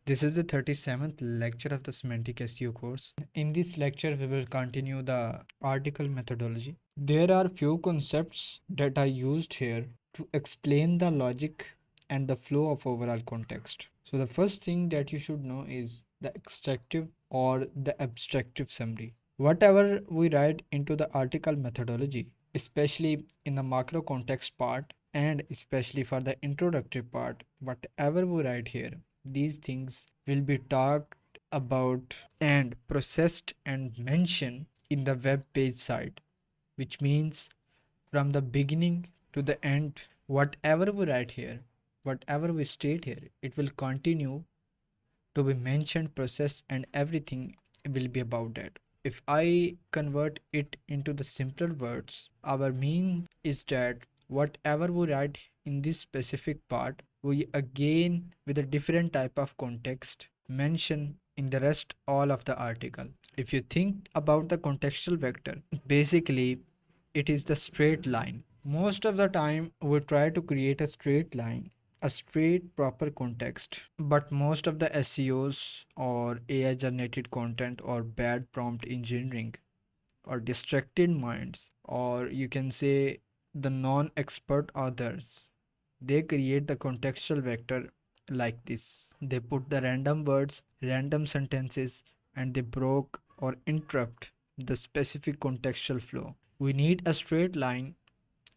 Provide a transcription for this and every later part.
This is the 37th lecture of the Semantic SEO course. In this lecture, we will continue the article methodology. There are few concepts that are used here to explain the logic and the flow of overall context. So the first thing that you should know is the extractive or the abstractive summary. Whatever we write into the article methodology, especially in the macro context part and especially for the introductory part, whatever we write here, these things will be talked about and processed and mentioned in the web page side, which means from the beginning to the end, whatever we write here, whatever we state here, it will continue to be mentioned, processed, and everything will be about that. If I convert it into the simpler words, our mean is that whatever we write in this specific part, we again with a different type of context mention in the rest all of the article. If you think about the contextual vector, basically it is the straight line. Most of the time we try to create a straight line, a straight proper context, but most of the SEOs or AI generated content or bad prompt engineering or distracted minds, or you can say the non-expert authors, they create the contextual vector like this. They put the random words, random sentences, and they broke or interrupt the specific contextual flow. We need a straight line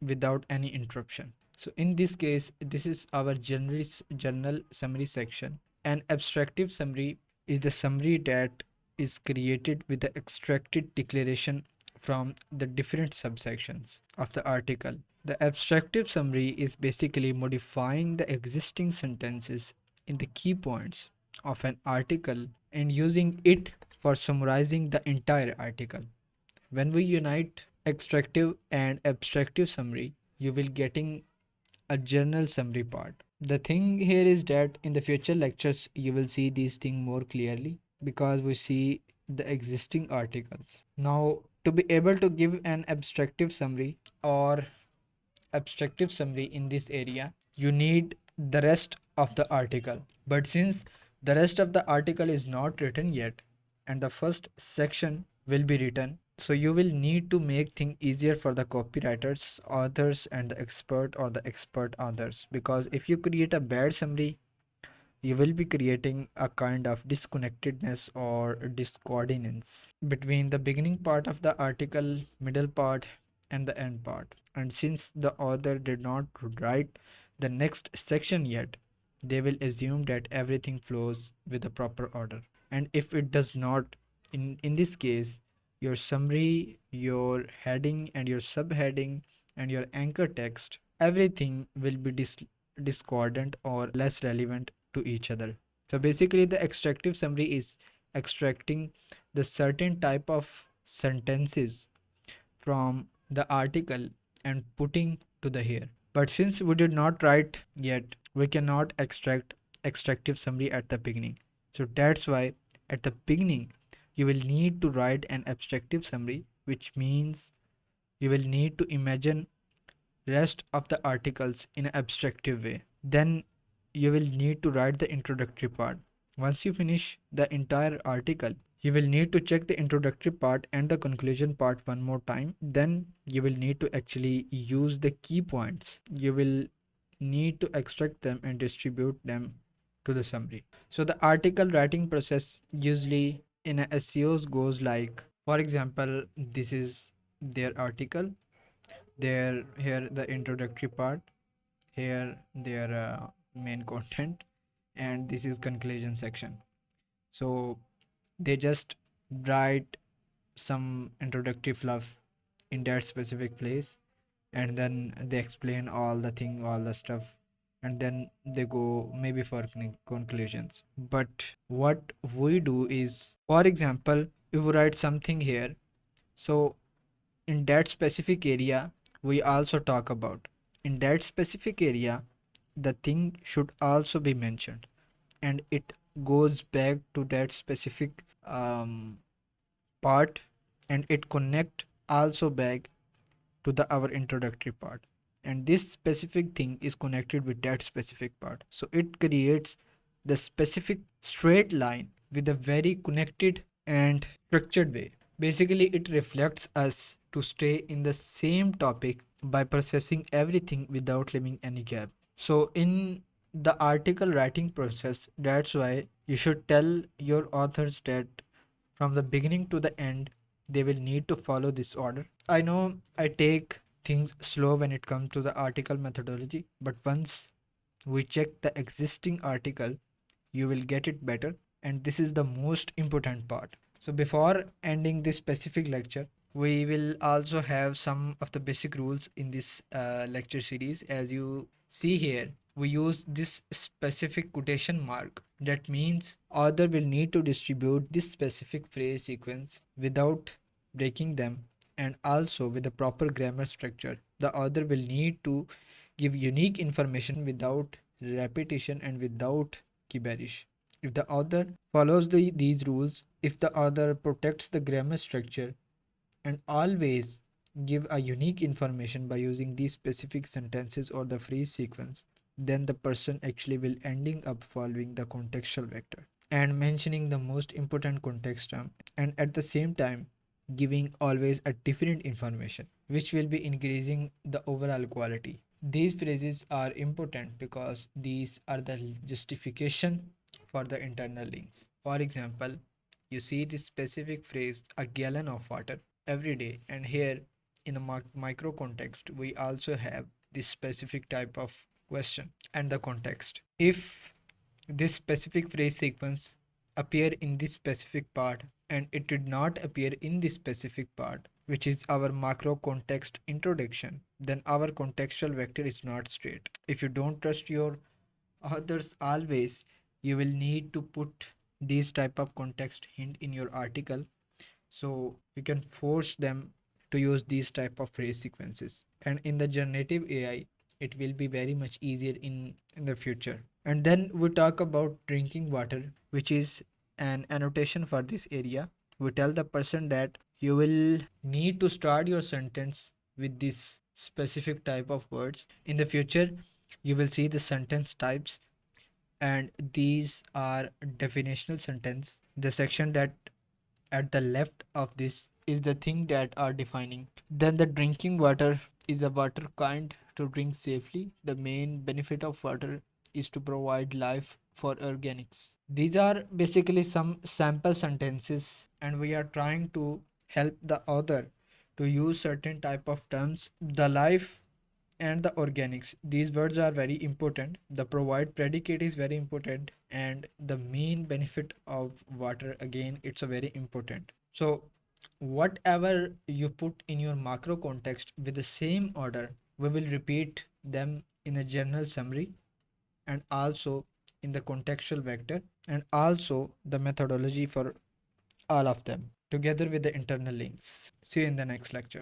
without any interruption. So in this case, this is our general summary section. An abstractive summary is the summary that is created with the extracted declaration from the different subsections of the article. The abstractive summary is basically modifying the existing sentences in the key points of an article and using it for summarizing the entire article. When we unite extractive and abstractive summary, you will getting a general summary part. The thing here is that in the future lectures you will see these things more clearly because we see the existing articles. Now to be able to give an abstractive summary or abstractive summary in this area, you need the rest of the article. But since the rest of the article is not written yet and the first section will be written, so you will need to make things easier for the copywriters, authors, and the expert or the expert authors. Because if you create a bad summary, you will be creating a kind of disconnectedness or discoordinates between the beginning part of the article, middle part, and the end part. And since the author did not write the next section yet, they will assume that everything flows with a proper order. And if it does not, in this case, your summary, your heading, and your subheading, and your anchor text, everything will be discordant or less relevant to each other. So basically, the extractive summary is extracting the certain type of sentences from the article and putting to the here. But since we did not write yet, we cannot extract extractive summary at the beginning. So that's why at the beginning you will need to write an abstractive summary, which means you will need to imagine rest of the articles in an abstractive way. Then you will need to write the introductory part. Once you finish the entire article, you will need to check the introductory part and the conclusion part one more time. Then you will need to actually use the key points. You will need to extract them and distribute them to the summary. So the article writing process usually in a SEOs goes like, for example, this is their article. There here the introductory part, here their main content, and this is conclusion section. So they just write some introductory fluff in that specific place, and then they explain all the thing, all the stuff, and then they go maybe for conclusions. But what we do is, for example, if we write something here, so in that specific area we also talk about, in that specific area the thing should also be mentioned, and it goes back to that specific part, and it connect also back to the our introductory part, and this specific thing is connected with that specific part. So it creates the specific straight line with a very connected and structured way. Basically, it reflects us to stay in the same topic by processing everything without leaving any gap. So, in the article writing process, that's why you should tell your authors that from the beginning to the end, they will need to follow this order. I know I take things slow when it comes to the article methodology, but once we check the existing article, you will get it better. And this is the most important part. So, before ending this specific lecture, we will also have some of the basic rules in this lecture series. As you see here, we use this specific quotation mark. That means author will need to distribute this specific phrase sequence without breaking them, and also with the proper grammar structure. The author will need to give unique information without repetition and without gibberish. If the author follows these rules, if the author protects the grammar structure and always give a unique information by using these specific sentences or the phrase sequence, then the person actually will ending up following the contextual vector and mentioning the most important context term, and at the same time giving always a different information, which will be increasing the overall quality. These phrases are important because these are the justification for the internal links. For example, you see this specific phrase, a gallon of water, every day, and here in the micro context, we also have this specific type of question and the context. If this specific phrase sequence appear in this specific part and it did not appear in this specific part, which is our macro context introduction, then our contextual vector is not straight. If you don't trust your authors always, you will need to put these type of context hint in your article, so you can force them to use these type of phrase sequences. And in the generative AI, it will be very much easier in the future. And then we talk about drinking water, which is an annotation for this area. We tell the person that you will need to start your sentence with this specific type of words. In the future, you will see the sentence types, and these are definitional sentence. The section that at the left of this is the thing that are defining. Then the drinking water is a water kind to drink safely. The main benefit of water is to provide life for organics. These are basically some sample sentences, and we are trying to help the author to use certain type of terms. The life and the organics, these words are very important. The provide predicate is very important, and the main benefit of water, again, it's a very important. So whatever you put in your macro context with the same order, we will repeat them in a general summary and also in the contextual vector and also the methodology for all of them together with the internal links. See you in the next lecture.